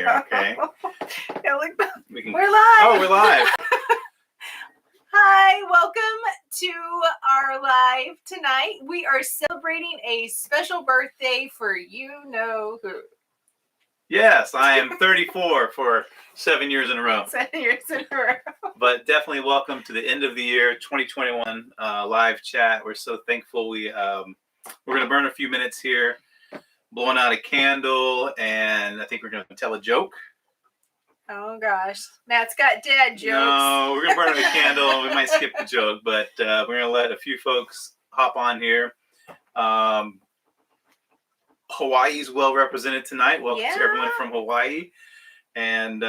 here, okay? Yeah, like, We're live. Oh, we're live. Hi, welcome to our live tonight. We are celebrating a special birthday for you know who. Yes, I am 34 for 7 years in a row. 7 years in a row. But definitely welcome to the end of the year 2021 live chat. We're so thankful. We're going to burn a few minutes here, blowing out a candle, and I think we're going to tell a joke. Oh gosh, Matt's got dad jokes. No, we're going to burn out a candle. We might skip the joke, but we're going to let a few folks hop on here. Hawaii's well represented tonight. Welcome to everyone from Hawaii. And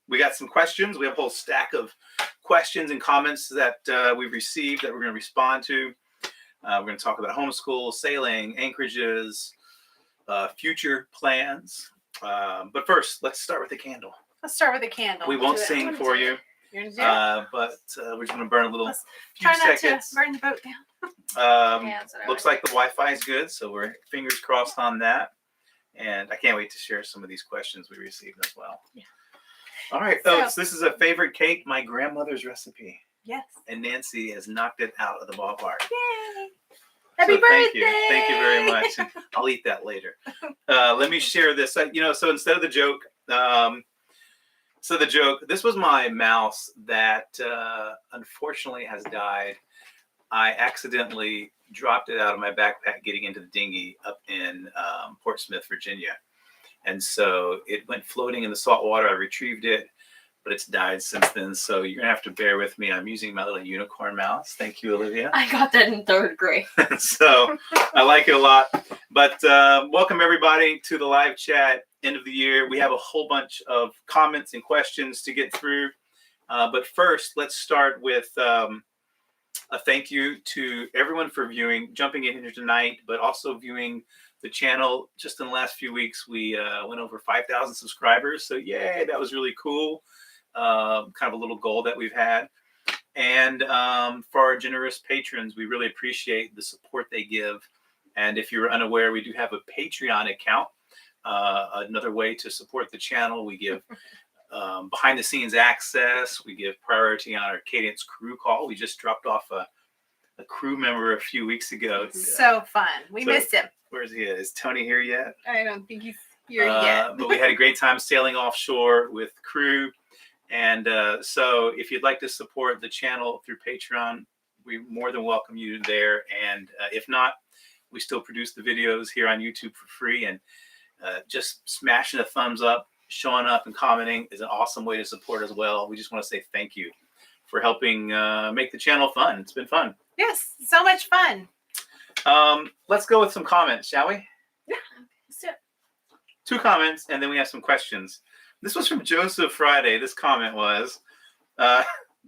we got some questions. We have a whole stack of questions and comments that we've received that we're going to respond to. We're going to talk about homeschool, sailing, anchorages, future plans. But first, let's start with the candle. Let's start with a candle. We won't sing for you, You're gonna do it? but we're just going to burn a little few Try not seconds. to burn the boat down. Looks like the Wi-Fi is good, so we're fingers crossed on that. And I can't wait to share some of these questions we received as well. Yeah. All right. So this is a favorite cake, my grandmother's recipe. Yes. And Nancy has knocked it out of the ballpark. Yay! Happy birthday! Thank you very much. I'll eat that later. Let me share this. So instead of the joke, this was my mouse that unfortunately has died. I accidentally dropped it out of my backpack getting into the dinghy up in Portsmouth, Virginia. And so it went floating in the salt water. I retrieved it, but it's died since then. So you're going to have to bear with me. I'm using my little unicorn mouse. Thank you, Olivia. I got that in 3rd grade. So I like it a lot. But welcome, everybody, to the live chat. End of the year. We have a whole bunch of comments and questions to get through. But first, let's start with a thank you to everyone for jumping in here tonight, but also viewing the channel. Just in the last few weeks, we went over 5,000 subscribers. So yay, that was really cool. Kind of a little goal that we've had. And for our generous patrons, we really appreciate the support they give. And if you're unaware, we do have a Patreon account. Another way to support the channel. We give behind the scenes access. We give priority on our Cadence crew call. We just dropped off a crew member a few weeks ago. So fun. We missed him. Where's he at? Is Tony here yet? I don't think he's here yet. But we had a great time sailing offshore with crew. And so if you'd like to support the channel through Patreon, we more than welcome you there. And if not, we still produce the videos here on YouTube for free. And just smashing a thumbs up, showing up and commenting is an awesome way to support as well. We just want to say thank you for helping make the channel fun. It's been fun. Yes, so much fun. Let's go with some comments, shall we? Yeah. Let's do it. 2 comments, and then we have some questions. This was from Joseph Friday. This comment was,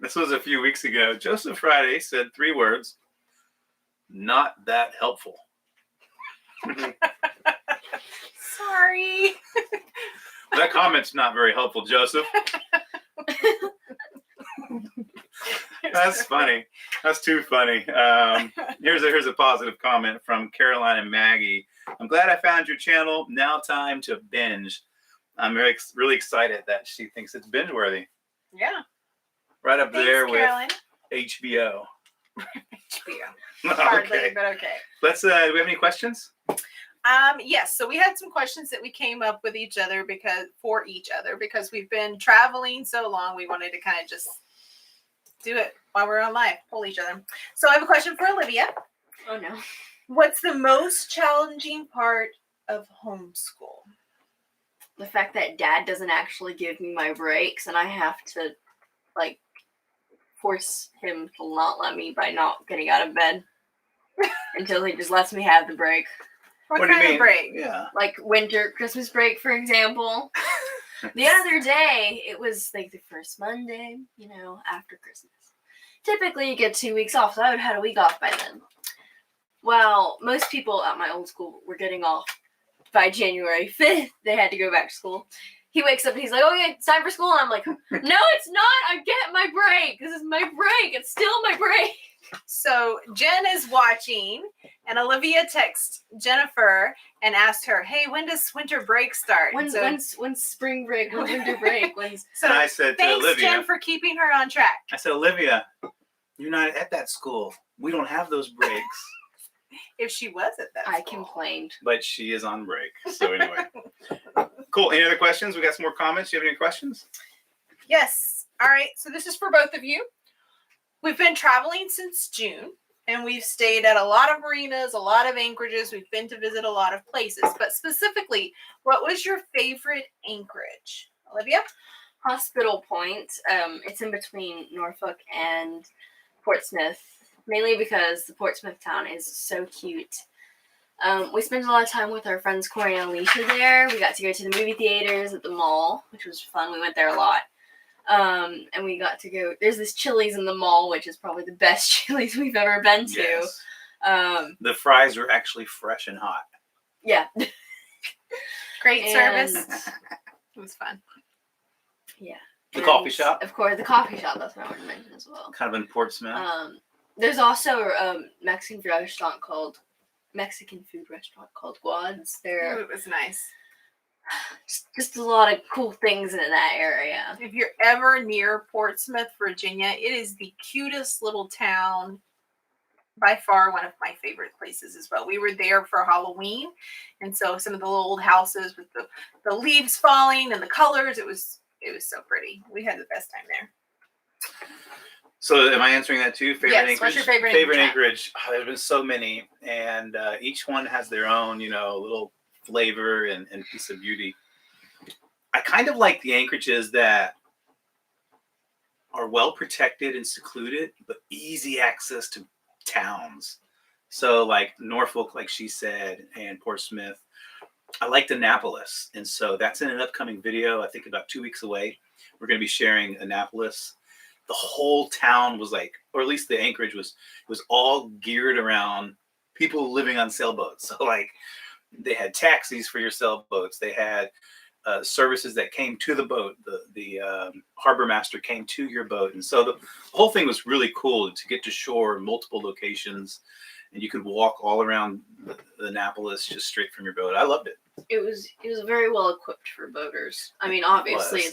this was a few weeks ago. Joseph Friday said 3 words, not that helpful. Sorry. That comment's not very helpful, Joseph. That's funny. That's too funny. Here's a positive comment from Caroline and Maggie. I'm glad I found your channel. Now time to binge. I'm really excited that she thinks it's binge worthy. Yeah. Right up there with Caroline. HBO. HBO. Hardly, Okay. but okay. Let's. Do we have any questions? Yes. So we had some questions that we came up with for each other because we've been traveling so long. We wanted to kind of just do it while we're on live, pull each other. So I have a question for Olivia. Oh no. What's the most challenging part of homeschool? The fact that Dad doesn't actually give me my breaks and I have to, force him to not let me by not getting out of bed until he just lets me have the break. What kind do you mean? of break? Yeah. Like winter, Christmas break, for example. The other day, it was the first Monday, after Christmas. Typically, you get 2 weeks off, so I would have had a week off by then. Well, most people at my old school were getting off by January 5th, they had to go back to school. He wakes up and he's like, "Okay, it's time for school." And I'm like, "No, it's not. I'm getting my break. This is my break. It's still my break." So Jen is watching, and Olivia texts Jennifer and asked her, "Hey, when does winter break start?" When's spring break? When's winter break? When's... So and I said to thanks, Olivia, Jen, for keeping her on track. I said, Olivia, you're not at that school. We don't have those breaks. If she was at that I school. complained. But she is on break. So anyway. Cool. Any other questions? We got some more comments. Do you have any questions? Yes. All right. So this is for both of you. We've been traveling since June, and we've stayed at a lot of marinas, a lot of anchorages. We've been to visit a lot of places. But specifically, what was your favorite anchorage? Olivia? Hospital Point. It's in between Norfolk and Portsmouth, mainly because the Portsmouth town is so cute. We spent a lot of time with our friends Corey and Alicia there. We got to go to the movie theaters at the mall, which was fun. We went there a lot. And we got to go, there's this Chili's in the mall, which is probably the best Chili's we've ever been to. Yes. Um, The fries are actually fresh and hot. yeah. Great And- service. It was fun. Yeah. The And, coffee shop? Of course, the coffee shop, that's what I wanted to mention as well. Kind of in Portsmouth. There's also a Mexican food restaurant called Guad's. There, It was nice. just a lot of cool things in that area. If you're ever near Portsmouth, Virginia, it is the cutest little town. By far one of my favorite places as well. We were there for Halloween, and so some of the little old houses with the leaves falling and the colors, it was so pretty. We had the best time there. So am I answering that too? Favorite Yes, anchorage? what's your favorite anchorage? Oh, there's been so many, and each one has their own, little flavor and piece of beauty. I kind of like the anchorages that are well protected and secluded, but easy access to towns. So like Norfolk, like she said, and Portsmouth. I liked Annapolis, and so that's in an upcoming video. I think about 2 weeks away. We're going to be sharing Annapolis. The whole town was like, or at least the anchorage was all geared around people living on sailboats. So like they had taxis for your sailboats. They had services that came to the boat. The harbor master came to your boat. And so the whole thing was really cool to get to shore, multiple locations, and you could walk all around the Annapolis just straight from your boat. I loved it. It was very well equipped for boaters. I mean, obviously,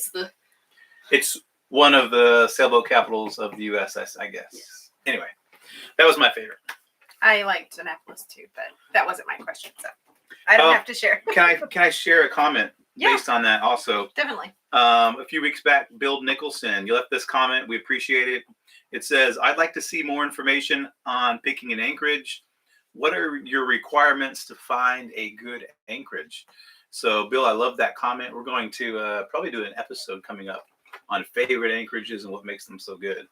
It's one of the sailboat capitals of the U.S., I guess. Yes. Anyway, that was my favorite. I liked Annapolis too, but that wasn't my question, so I don't have to share. Can I share a comment Yeah. based on that also? Definitely. A few weeks back, Bill Nicholson, you left this comment. We appreciate it. It says, I'd like to see more information on picking an anchorage. What are your requirements to find a good anchorage? So, Bill, I love that comment. We're going to probably do an episode coming up on favorite anchorages and what makes them so good.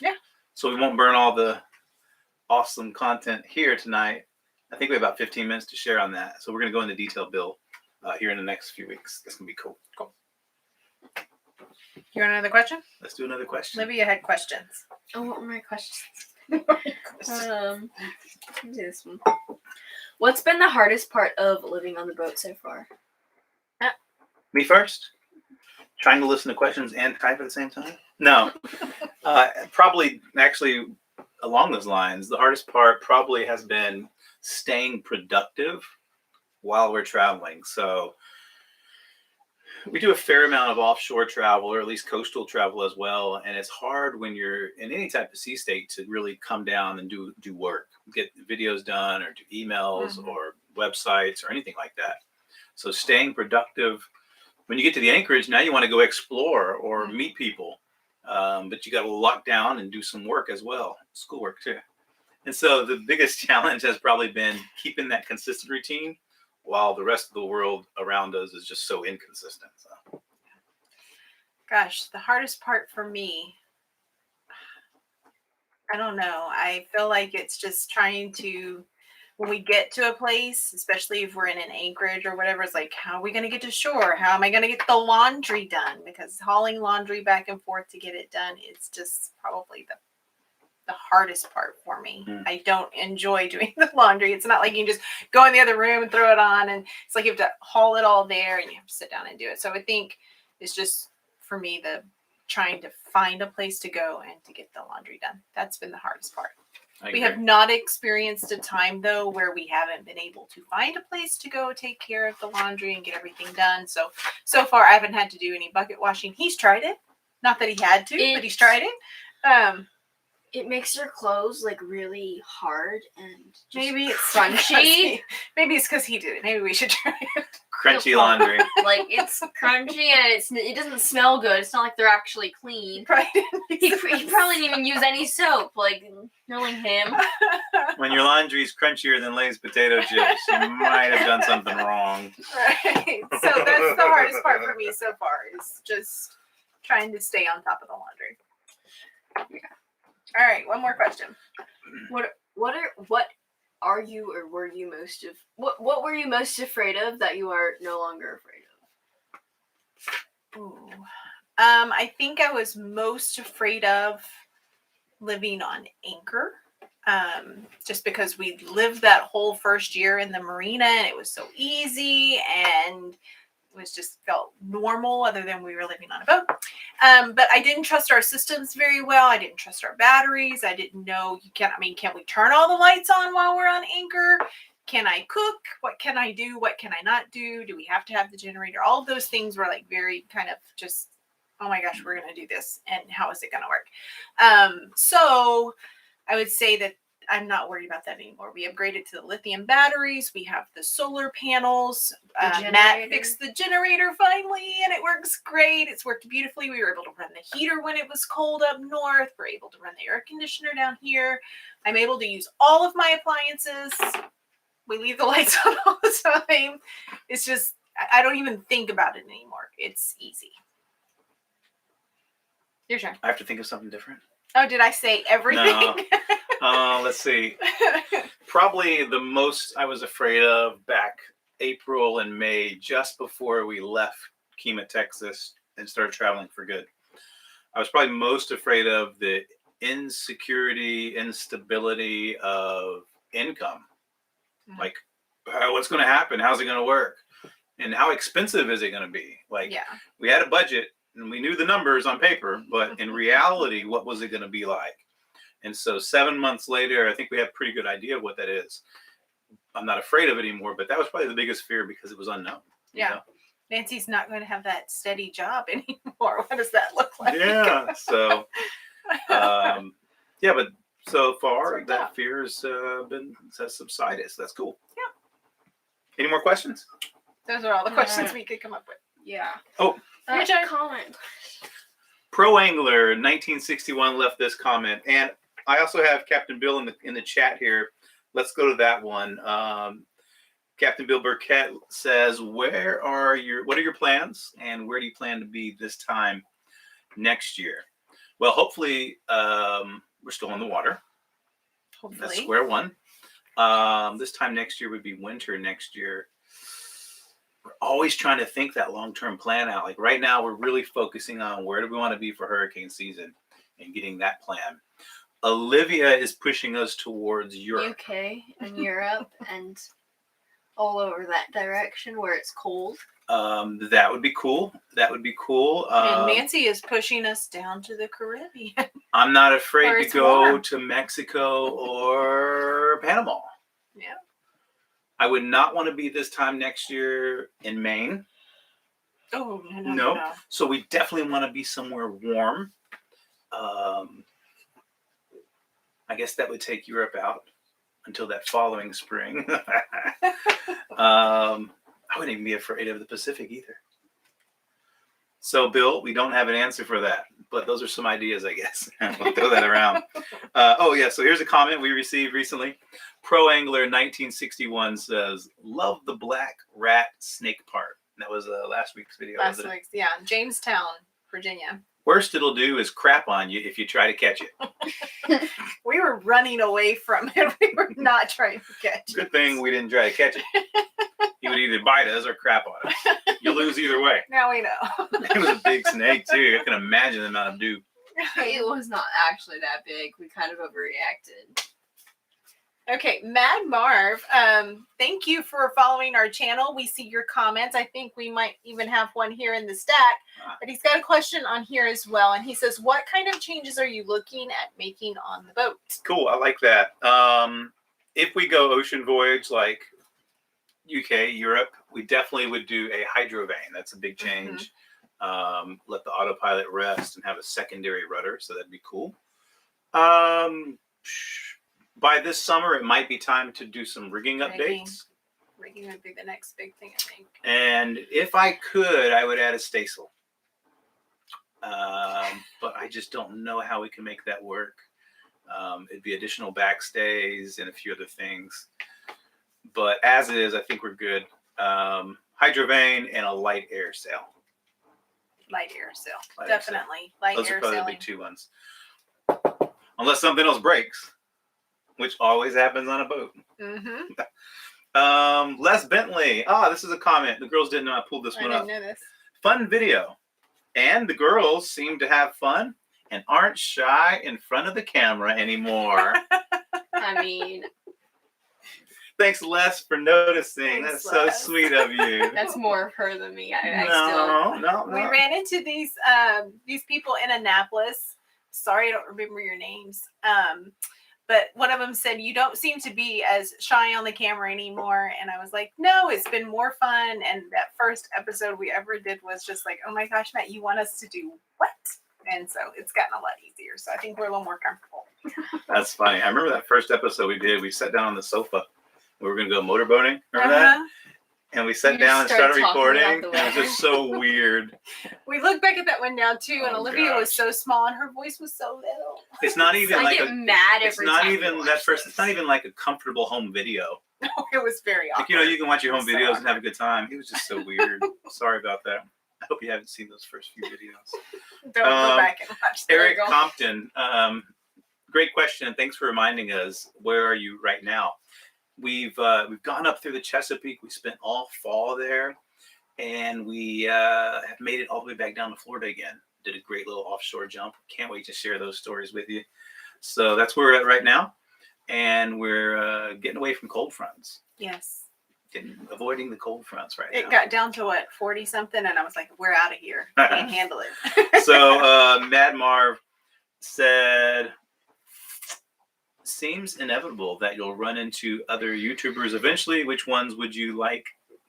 Yeah. So we won't burn all the awesome content here tonight. I think we have about 15 minutes to share on that. So we're going to go into detail, Bill, here in the next few weeks. That's going to be cool. Cool. You want another question? Let's do another question. Olivia had questions. Oh, what were my questions? This one. What's been the hardest part of living on the boat so far? Me first? Trying to listen to questions and type at the same time? No. Probably actually along those lines, the hardest part probably has been staying productive while we're traveling. So we do a fair amount of offshore travel, or at least coastal travel as well. And it's hard when you're in any type of sea state to really come down and do work, get videos done or do emails or websites or anything like that. So staying productive. When you get to the anchorage, now you want to go explore or meet people. But you got to lock down and do some work as well, schoolwork too. And so the biggest challenge has probably been keeping that consistent routine while the rest of the world around us is just so inconsistent. So. Gosh, the hardest part for me, I don't know. I feel like it's just trying to, when we get to a place, especially if we're in an anchorage or whatever, it's like, how are we going to get to shore? How am I going to get the laundry done? Because hauling laundry back and forth to get it done is just probably the the hardest part for me. Mm. I don't enjoy doing the laundry. It's not like you can just go in the other room and throw it on, and it's like you have to haul it all there and you have to sit down and do it. So I think it's just for me the trying to find a place to go and to get the laundry done. That's been the hardest part. We have not experienced a time though where we haven't been able to find a place to go take care of the laundry and get everything done. So far I haven't had to do any bucket washing. He's tried it. Not that he had to, but he's tried it. It makes your clothes like really hard and just Maybe it's crunchy. Maybe it's because he did it. Maybe we should try it. Crunchy laundry. Like it's crunchy and it doesn't smell good. It's not like they're actually clean. He probably didn't even use any soap. Like knowing him. When your laundry's crunchier than Lay's potato chips, you might have done something wrong. Right. So that's the hardest part for me so far is just trying to stay on top of the laundry. Yeah. All right, one more question. What are you or were you most of what were you most afraid of that you are no longer afraid of? Ooh. I think I was most afraid of living on anchor. Just because we lived that whole first year in the marina and it was so easy and it was just felt normal other than we were living on a boat. But I didn't trust our systems very well. I didn't trust our batteries. I didn't know can we turn all the lights on while we're on anchor? Can I cook? What can I do? What can I not do? Do we have to have the generator? All of those things were like very kind of just, oh my gosh, we're going to do this. And how is it going to work? So I would say that I'm not worried about that anymore. We upgraded to the lithium batteries. We have the solar panels. Matt fixed the generator finally, and it works great. It's worked beautifully. We were able to run the heater when it was cold up north. We're able to run the air conditioner down here. I'm able to use all of my appliances. We leave the lights on all the time. It's just, I don't even think about it anymore. It's easy. Your turn. I have to think of something different. Oh, did I say everything? No. Let's see. Probably the most I was afraid of back April and May, just before we left Kima, Texas, and started traveling for good. I was probably most afraid of the insecurity, instability of income. Mm-hmm. Like, what's going to happen? How's it going to work? And how expensive is it going to be? Like, we had a budget and we knew the numbers on paper, but in reality, what was it going to be like? And so 7 months later, I think we have a pretty good idea of what that is. I'm not afraid of it anymore, but that was probably the biggest fear because it was unknown. Yeah. You know? Nancy's not going to have that steady job anymore. What does that look like? Yeah. So, but so far that fear has subsided. So that's cool. Yeah. Any more questions? Those are all the questions we could come up with. Yeah. Oh. Comment. Pro Angler 1961 left this comment, and I also have Captain Bill in the chat here. Let's go to that one. Captain Bill Burkett says, what are your plans, and where do you plan to be this time next year? Well, hopefully we're still on the water. Hopefully. That's square one. This time next year would be winter next year. We're always trying to think that long-term plan out. Like right now, we're really focusing on where do we want to be for hurricane season and getting that plan. Olivia is pushing us towards Europe. UK and Europe and all over that direction where it's cold. That would be cool. And Nancy is pushing us down to the Caribbean. I'm not afraid to go warm. to Mexico or Panama. Yeah. I would not want to be this time next year in Maine. Oh, no. So we definitely want to be somewhere warm. I guess that would take Europe out until that following spring. I wouldn't even be afraid of the Pacific either. So, Bill, we don't have an answer for that, but those are some ideas, I guess. We'll throw that around. So here's a comment we received recently. Pro Angler 1961 says, love the black rat snake part. That was last week's video. Yeah, Jamestown, Virginia. Worst it'll do is crap on you if you try to catch it. We were running away from it. We were not trying to catch it. Good thing we didn't try to catch it. He would either bite us or crap on us. You lose either way. Now we know. It was a big snake, too. I can imagine the amount of dew. It was not actually that big. We kind of overreacted. Okay, Mad Marv, thank you for following our channel. We see your comments. I think we might even have one here in the stack, but he's got a question on here as well. And he says, what kind of changes are you looking at making on the boat? Cool. I like that. If we go ocean voyage like UK, Europe, we definitely would do a hydrovane. That's a big change. Let the autopilot rest and have a secondary rudder. So that'd be cool. By this summer, it might be time to do some rigging updates. Rigging would be the next big thing, I think. And if I could, I would add a staysail. But I just don't know how we can make that work. It'd be additional backstays and a few other things. But as it is, I think we're good. Hydrovane and a light air sail. Light air sail. Light air Definitely. Light Those air are probably the sailing. big two ones. Unless something else breaks, which always happens on a boat. Les Bentley. This is a comment. The girls didn't know I pulled this I one didn't up. know this. Fun video. And the girls seem to have fun and aren't shy in front of the camera anymore. I mean, Thanks, Les, for noticing. Thanks, That's so Les. sweet of you. that's more of her than me. No. We ran into these people in Annapolis. Sorry, I don't remember your names. But one of them said, you don't seem to be as shy on the camera anymore. And I was like, no, it's been more fun. And that first episode we ever did was just like, oh my gosh, Matt, you want us to do what? And so it's gotten a lot easier. So I think we're a little more comfortable. That's funny. I remember that first episode we did. We sat down on the sofa. We were going to go motorboating. Remember that? And we sat You down and started started talking about recording. the And it was weather. just so weird. We look back at that one now too, and Oh, Olivia was gosh. so small and her voice was so little. It's not even I like get a. mad It's every not time. even we that watch first. this. It's not even like a comfortable home video. It was very awkward. Like, you can watch your home It was so videos and have a good time. It was just so weird. Sorry about that. I hope you haven't seen those first few videos. Don't go back and watch the Eric Virgo. Compton, great question, and thanks for reminding us. Where are you right now? We've gone up through the Chesapeake. We spent all fall there, and we have made it all the way back down to Florida again. Did a great little offshore jump. Can't wait to share those stories with you. So that's where we're at right now, and we're getting away from cold fronts. Yes. Avoiding the cold fronts right now. It got down to what, 40 something, and I was like, we're out of here. Can't handle it. So Mad Marv said, seems inevitable that you'll run into other YouTubers eventually. Which ones would you like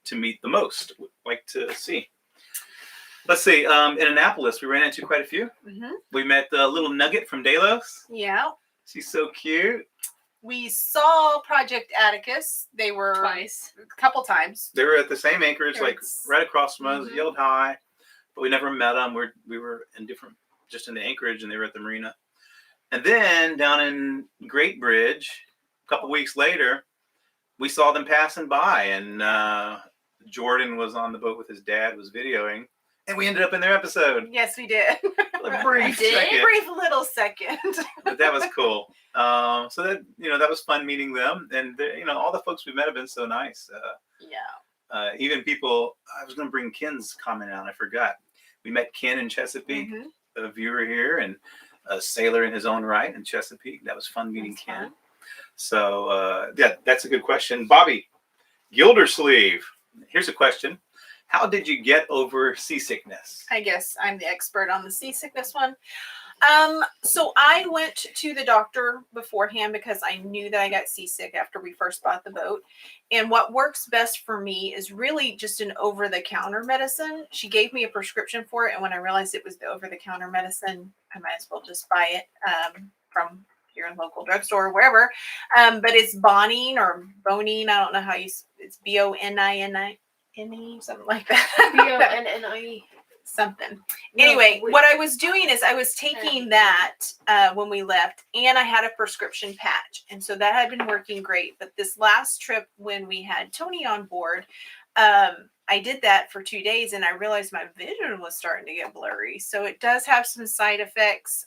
to meet the most? Like to see? Let's see. In Annapolis, we ran into quite a few. We met the little Nugget from Delos. Yeah. She's so cute. We saw Project Atticus. They were Twice. a couple times. They were at the same anchorage, like It's- right across from us. Mhm. Yelled hi, but we never met them. We were in different, just in the anchorage, and they were at the marina. And then down in Great Bridge, a couple weeks later, we saw them passing by, and Jordan was on the boat with his dad, was videoing, and we ended up in their episode. Yes, we did. A brief did? second, Brief little second. but that was cool. So that that was fun meeting them, and all the folks we met have been so nice. Yeah. Even people, I was going to bring Ken's comment out. I forgot. We met Ken in Chesapeake, Mhm. a viewer here, and a sailor in his own right in Chesapeake. That was fun meeting That's Ken. fun. So yeah, that's a good question. Bobby Gildersleeve, here's a question. How did you get over seasickness? I guess I'm the expert on the seasickness one. So I went to the doctor beforehand because I knew that I got seasick after we first bought the boat. And what works best for me is really just an over-the-counter medicine. She gave me a prescription for it, and when I realized it was the over-the-counter medicine, I might as well just buy it from here in local drugstore or wherever. But it's Bonine or Bonine. I don't know how it's Bonine, something like that. B-O-N-N-I-E. Something. No, Anyway, wait. what I was doing is I was taking that when we left, and I had a prescription patch, and so that had been working great. But this last trip, when we had Tony on board, I did that for 2 days, and I realized my vision was starting to get blurry. So it does have some side effects.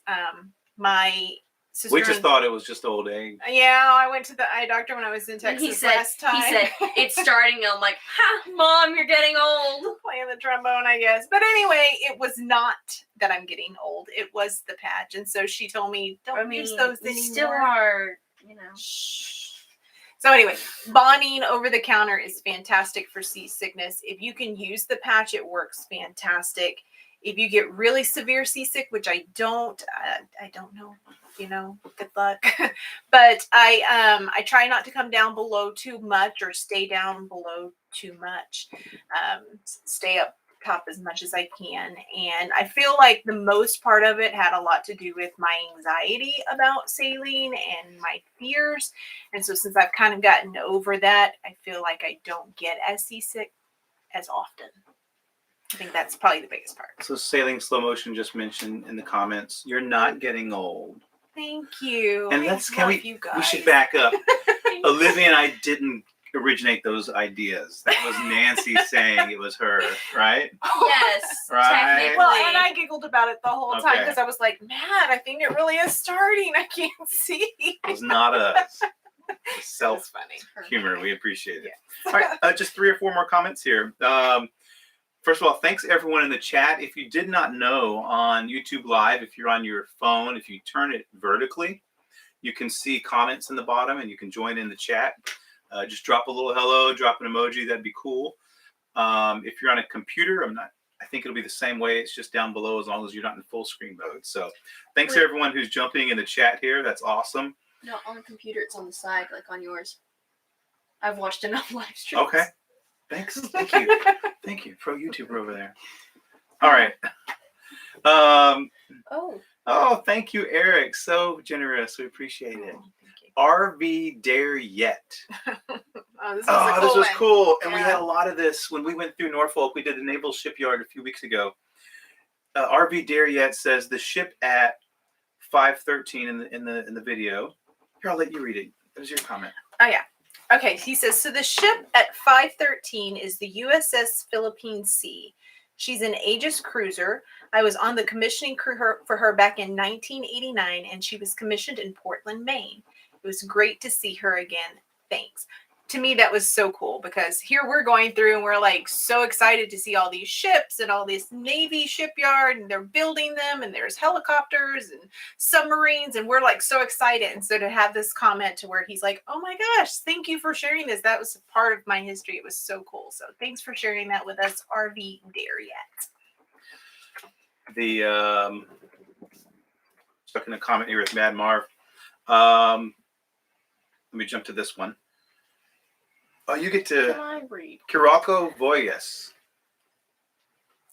My sister We just and- thought it was just old age. Yeah, I went to the eye doctor when I was in And Texas last time. he said, it's starting. I'm like, ha, Mom, you're getting old. Playing the trombone, I guess. But anyway, it was not that I'm getting old. It was the patch. And so she told me, don't use those you anymore. still are, Shh. So anyway, bonding over the counter is fantastic for seasickness. If you can use the patch, it works fantastic. If you get really severe seasick, which I don't know, good luck. But I try not to come down below too much or stay down below too much. Stay up top as much as I can. And I feel like the most part of it had a lot to do with my anxiety about sailing and my fears. And so since I've kind of gotten over that, I feel like I don't get as seasick as often. I think that's probably the biggest part. So Sailing Slow Motion just mentioned in the comments, you're not getting old. Thank you. And you we should back up. Olivia and I didn't originate those ideas. That was Nancy saying it was her, right? Yes, Right. technically. Well, and I giggled about it the whole time Okay. because I was like, Matt, I think it really is starting. I can't see. It was not us. Self funny. humor. We appreciate it. All right, just 3 or 4 more comments here. First of all, thanks everyone in the chat. If you did not know, on YouTube Live, if you're on your phone, if you turn it vertically, you can see comments in the bottom and you can join in the chat. Just drop a little hello, drop an emoji. That'd be cool. If you're on a computer, I think it'll be the same way. It's just down below as long as you're not in full screen mode. So thanks to everyone who's jumping in the chat here. That's awesome. No, on the computer, it's on the side, like on yours. I've watched enough live streams. Okay. Thanks. Thank you. Thank you. Pro YouTuber over there. All right. Oh, thank you, Eric. So generous. We appreciate it. RV Dare Yet. This was cool. And we Yeah. had a lot of this when we went through Norfolk. We did the Naval Shipyard a few weeks ago. RV Dare Yet says the ship at 5:13 in the video. Here, I'll let you read it. There's your comment. Oh, yeah. Okay, he says, so the ship at 5:13 is the USS Philippine Sea. She's an Aegis cruiser. I was on the commissioning crew for her back in 1989, and she was commissioned in Portland, Maine. It was great to see her again. Thanks. To me, that was so cool because here we're going through and we're like so excited to see all these ships and all this Navy shipyard and they're building them and there's helicopters and submarines and we're like so excited. And so to have this comment to where he's like, oh my gosh, thank you for sharing this. That was part of my history. It was so cool. So thanks for sharing that with us, RV Dare Yet. The stuck in a comment here with Mad Marv. Let me jump to this one. Oh, you get Can to I read? Kirako Voyas.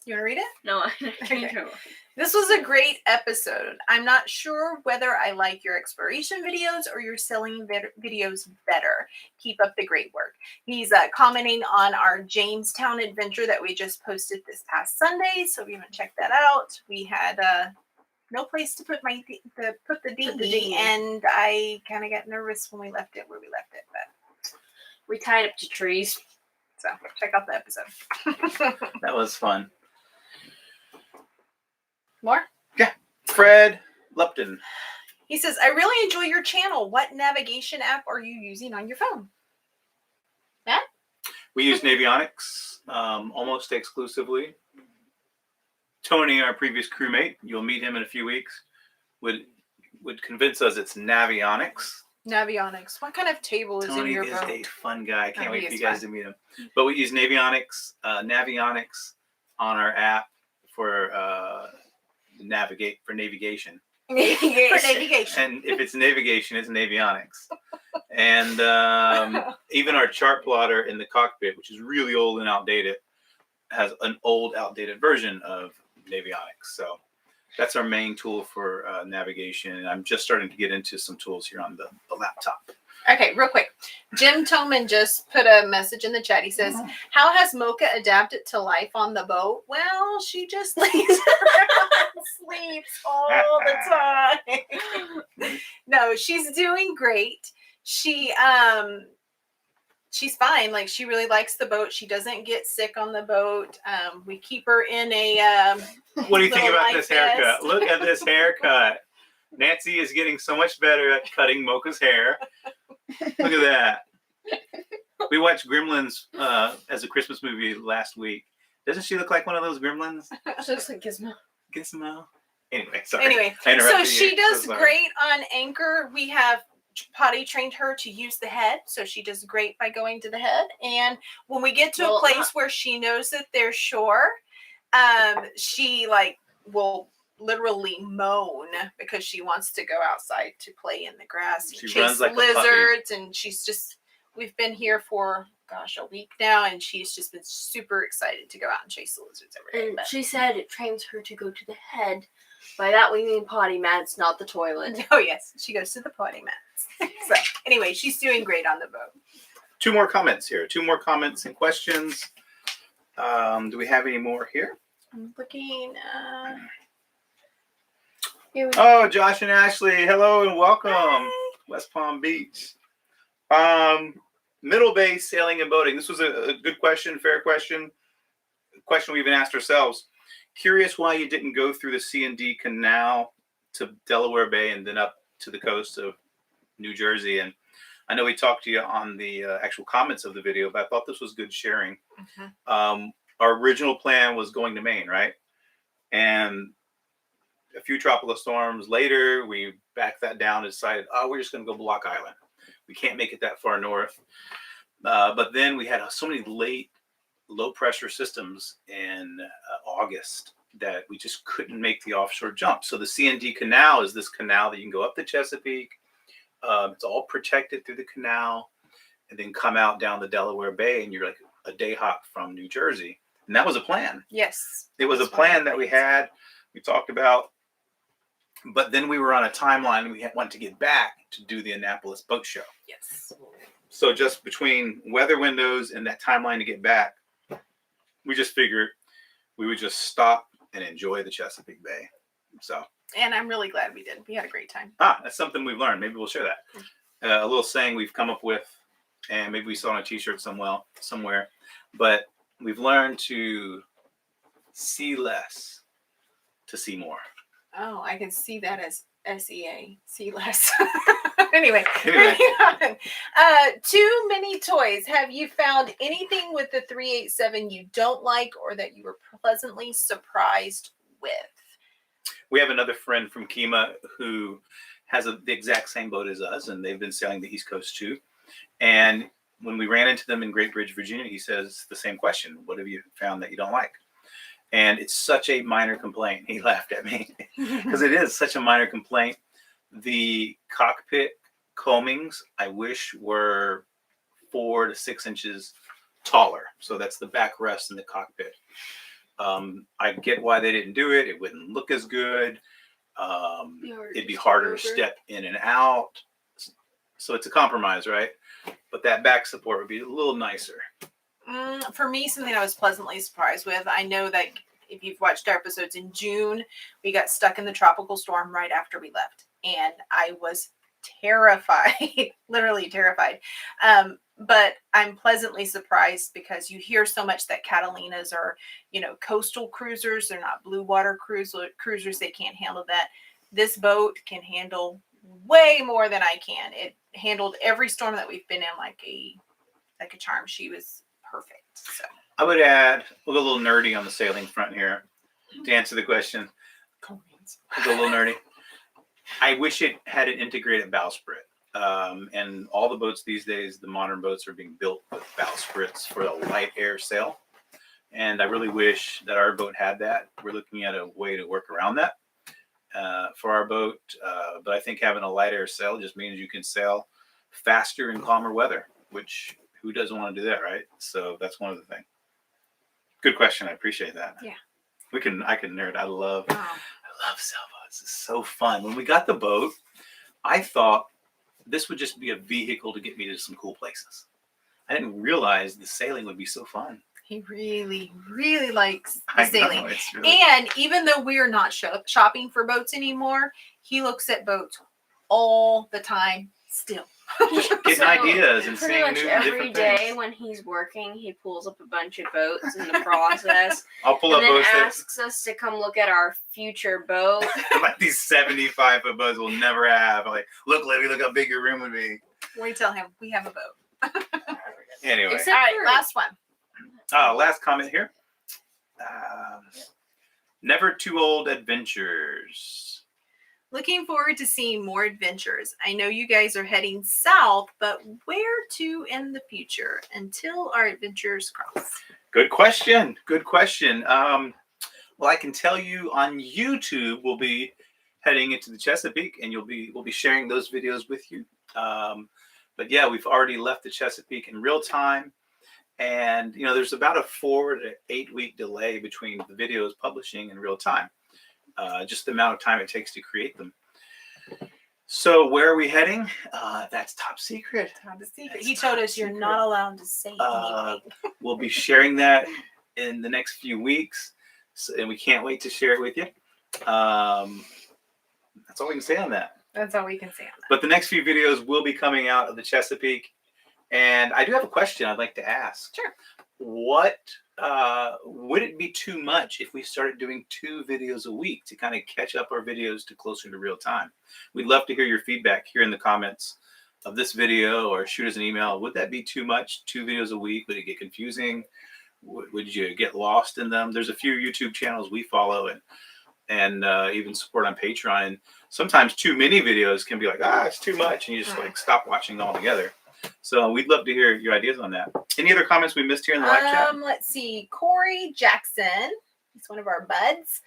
You want to read it? No, I Okay. can't. This was a great episode. I'm not sure whether I like your exploration videos or your sailing videos better. Keep up the great work. He's commenting on our Jamestown adventure that we just posted this past Sunday. So if you want to check that out, we had no place to put the dinghy, and I kind of got nervous when we left it where we left it, but We tied up to trees. so check out the episode. That was fun. More? Fred Lupton. He says, I really enjoy your channel. What navigation app are you using on your phone? We use Navionics almost exclusively. Tony, our previous crewmate, you'll meet him in a few weeks, would convince us it's Navionics. Navionics. What kind of table is in Tony your is boat? a fun guy. I can't Oh, wait he for you is guys fun. to meet him. But we use Navionics on our app for navigation. For navigation. And if it's navigation, it's Navionics. And even our chart plotter in the cockpit, which is really old and outdated, has an old, outdated version of Navionics. So that's our main tool for navigation. And I'm just starting to get into some tools here on the laptop. Okay, real quick. Jim Toman just put a message in the chat. He says, how has Mocha adapted to life on the boat? Well, she just lays around and sleeps all the time. No, she's doing great. She's fine. Like, she really likes the boat. She doesn't get sick on the boat. We keep her in a What do you think little about life this haircut? vest. Look at this haircut. Nancy is getting so much better at cutting Mocha's hair. Look at that. We watched Gremlins as a Christmas movie last week. Doesn't she look like one of those Gremlins? She looks like Gizmo. Gizmo. Anyway, sorry. Anyway, I so interrupted she you. does So sorry. great on anchor. We have potty trained her to use the head, so she does great by going to the head. And when we get to a place where she knows that there's shore, she like will literally moan because she wants to go outside to play in the grass and She chase runs like a lizards. And she's just, we've been here for a week now, and she's just been super excited to go out and chase the lizards every day. And But she said it trains her to go to the head. By that we mean potty mats, not the toilet. oh yes, she goes to the potty mats. So anyway, she's doing great on the boat. 2 more comments here. 2 more comments and questions. Do we have any more here? I'm looking. Here we Oh, Josh and Ashley, hello and welcome. Hi. West Palm Beach. Middle Bay sailing and boating. This was a good question, fair question. Question we even asked ourselves. Curious why you didn't go through the C&D Canal to Delaware Bay and then up to the coast of New Jersey. And I know we talked to you on the actual comments of the video, but I thought this was good sharing. Mhm. Our original plan was going to Maine, right? And a few tropical storms later, we backed that down and decided, we're just going to go Block Island. We can't make it that far north. But then we had so many late low pressure systems in August that we just couldn't make the offshore jump. So the C&D Canal is this canal that you can go up the Chesapeake. It's all protected through the canal and then come out down the Delaware Bay, and you're like a day hop from New Jersey. And that was a plan. Yes. It was a plan that we had, we talked about, but then we were on a timeline. We wanted to get back to do the Annapolis Boat Show. Yes. So just between weather windows and that timeline to get back, we just figured we would just stop and enjoy the Chesapeake Bay. So, And I'm really glad we did. We had a great time. that's something we've learned. Maybe we'll share that. A little saying we've come up with, and maybe we saw on a t-shirt somewhere, but we've learned to see less to see more. Oh, I can see that as SEA. See less. Anyway, Anyway. moving on. Too many toys. Have you found anything with the 387 you don't like or that you were pleasantly surprised with? We have another friend from Kima who has the exact same boat as us, and they've been sailing the East Coast too. And when we ran into them in Great Bridge, Virginia, he says the same question. What have you found that you don't like? And it's such a minor complaint. He laughed at me because it is such a minor complaint. The cockpit combings, I wish, were 4 to 6 inches taller. So that's the backrest in the cockpit. I get why they didn't do it. It wouldn't look as good. It'd be harder to step in and out. So it's a compromise, right? But that back support would be a little nicer. For me, something I was pleasantly surprised with. I know that if you've watched our episodes in June, we got stuck in the tropical storm right after we left. And I was terrified, literally terrified. But I'm pleasantly surprised because you hear so much that Catalinas are, coastal cruisers. They're not blue water cruisers. They can't handle that. This boat can handle way more than I can. It handled every storm that we've been in like a charm. She was perfect. So I would add, we'll go a little nerdy on the sailing front here to answer the question. We'll go a little nerdy. I wish it had an integrated bowsprit. And all the boats these days, the modern boats are being built with bowsprits for a light air sail. And I really wish that our boat had that. We're looking at a way to work around that for our boat. But I think having a light air sail just means you can sail faster in calmer weather, which who doesn't want to do that, right? So that's one of the things. Good question. I appreciate that. Yeah. I can nerd. I love sailboats. It's so fun. When we got the boat, I thought this would just be a vehicle to get me to some cool places. I didn't realize the sailing would be so fun. he really, really likes the sailing. Really... And even though we are not shopping for boats anymore, he looks at boats all the time still. Getting So, ideas and pretty seeing much new every different day things. when he's working, he pulls up a bunch of boats in the process, I'll pull and up then boats that asks us to come look at our future boat. like these 75-foot boats we'll never have. Like, look, Libby, look how big your room would be. We tell him we have a boat. Anyway, All Except right, for last one. last comment here. Never too old adventures. Looking forward to seeing more adventures. I know you guys are heading south, but where to in the future until our adventures cross? Good question. Good question. Well, I can tell you on YouTube we'll be heading into the Chesapeake, and we'll be sharing those videos with you. But yeah, we've already left the Chesapeake in real time, and there's about a 4 to 8 week delay between the videos publishing in real time. Just the amount of time it takes to create them. So where are we heading? That's top secret. Top secret. That's He told top us you're secret. not allowed to say anything. We'll be sharing that in the next few weeks, and we can't wait to share it with you. That's all we can say on that. That's all we can say on that. But the next few videos will be coming out of the Chesapeake, and I do have a question I'd like to ask. Sure. What would it be too much if we started doing 2 videos a week to kind of catch up our videos to closer to real time? We'd love to hear your feedback here in the comments of this video, or shoot us an email. Would that be too much? 2 videos a week? Would it get confusing? Would you get lost in them? There's a few YouTube channels we follow and even support on Patreon. And sometimes too many videos can be like, it's too much, and you just like stop watching altogether. So we'd love to hear your ideas on that. Any other comments we missed here in the live chat? Let's see. Corey Jackson, he's one of our buds.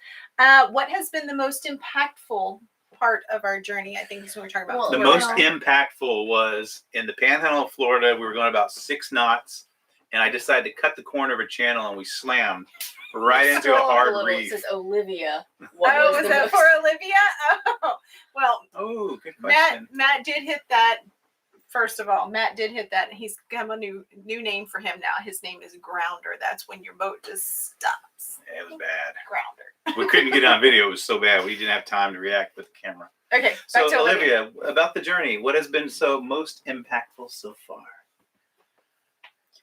What has been the most impactful part of our journey? I think is what we're talking about. Well, The most impactful was in the Panhandle of Florida. We were going about 6 knots, and I decided to cut the corner of a channel, and we slammed right into a Scroll up hard little, reef. It says Olivia. Oh, was the that most- for Olivia? Oh, well, Oh, good question. Matt did hit that. First of all, Matt did hit that, and he's come a new name for him now. His name is Grounder. That's when your boat just stops. It was bad. Grounder. We couldn't get it on video. It was so bad. We didn't have time to react with the camera. Okay, back So, to Olivia. Olivia, about the journey, what has been so most impactful so far?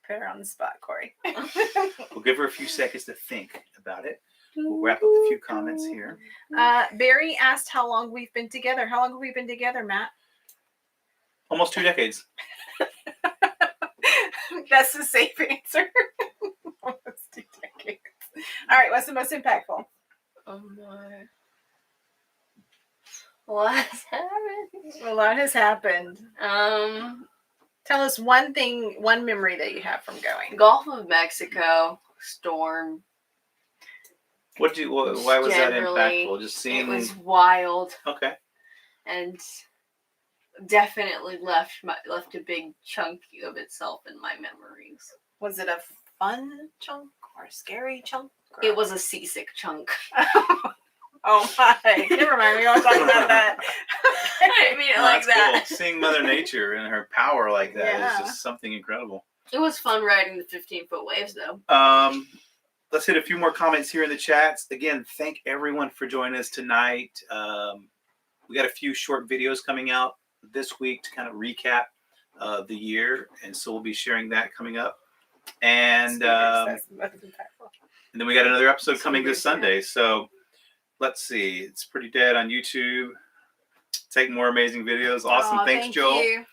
Put her on the spot, Corey. We'll give her a few seconds to think about it. We'll wrap up a few comments here. Barry asked how long we've been together. How long have we been together, Matt? Almost 2 decades. That's the safe answer. Almost 2 decades. All right, what's the most impactful? Oh my. What has happened? A lot has happened. Tell us one thing, one memory that you have from going. Gulf of Mexico storm. Why was that Generally, impactful? Just seeing. It was wild Okay. and definitely left a big chunk of itself in my memories. Was it a fun chunk or a scary chunk? Or... It was a seasick chunk. Oh my! Never mind. We don't talk about that. I didn't mean it like That's that. cool. Seeing Mother Nature and her power like that is Yeah. just something incredible. It was fun riding the 15-foot waves, though. Let's hit a few more comments here in the chats. Again, thank everyone for joining us tonight. We got a few short videos coming out this week to kind of recap the year, and so we'll be sharing that coming up. And That's the most impactful. and then we got another episode coming this Speakers, yeah. Sunday. So let's see. It's pretty dead on YouTube. Take more amazing videos. Awesome. Aw, Thanks, thank Joel. you.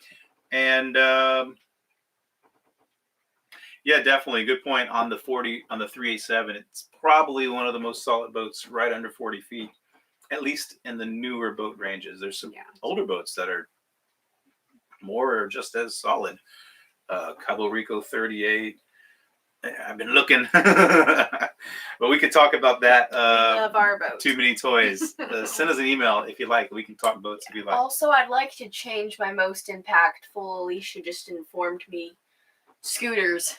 And yeah, definitely good point on the 387. It's probably one of the most solid boats, right under 40 feet, at least in the newer boat ranges. There's some older boats that are more or just as solid. Cabo Rico 38. I've been looking, but we could talk about that. We love our boat. Too many toys. Send us an email if you like. We can talk boats if you like. Also, I'd like to change my most impactful. Alicia just informed me. Scooters.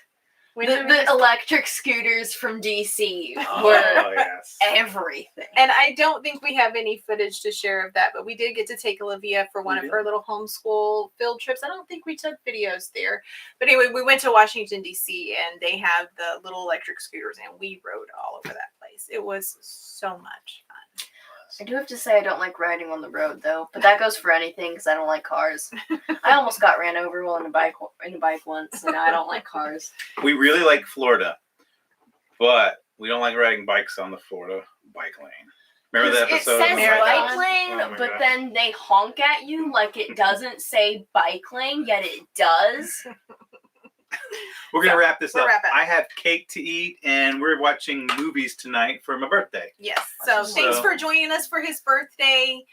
The electric scooters from DC were yes. everything. And I don't think we have any footage to share of that, but we did get to take Olivia for one of her little homeschool field trips. I don't think we took videos there. But anyway, we went to Washington, D.C., and they have the little electric scooters, and we rode all over that place. It was so much fun. I do have to say I don't like riding on the road though, but that goes for anything because I don't like cars. I almost got ran over while in a bike once, and now I don't like cars. We really like Florida, but we don't like riding bikes on the Florida bike lane. Remember that It episode? says of Marathon? bike lane, Oh my but God. then they honk at you like it doesn't say bike lane, yet it does. We're gonna wrap this we're up. wrapping. I have cake to eat, and we're watching movies tonight for my birthday. Yes. So So- thanks for joining us for his birthday.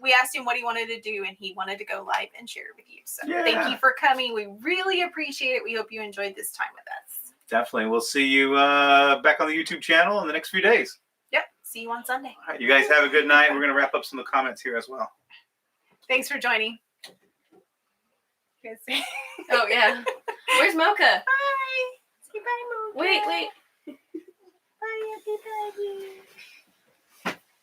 We asked him what he wanted to do, and he wanted to go live and share with you. So thank Yeah. you for coming. We really appreciate it. We hope you enjoyed this time with us. Definitely. We'll see you back on the YouTube channel in the next few days. Yep. See you on Sunday. All right, you guys have a good night. We're gonna wrap up some of the comments here as well. Thanks for joining. Yes. Oh yeah. Where's Mocha? Bye. Say bye, Mocha. Wait. Bye, everybody.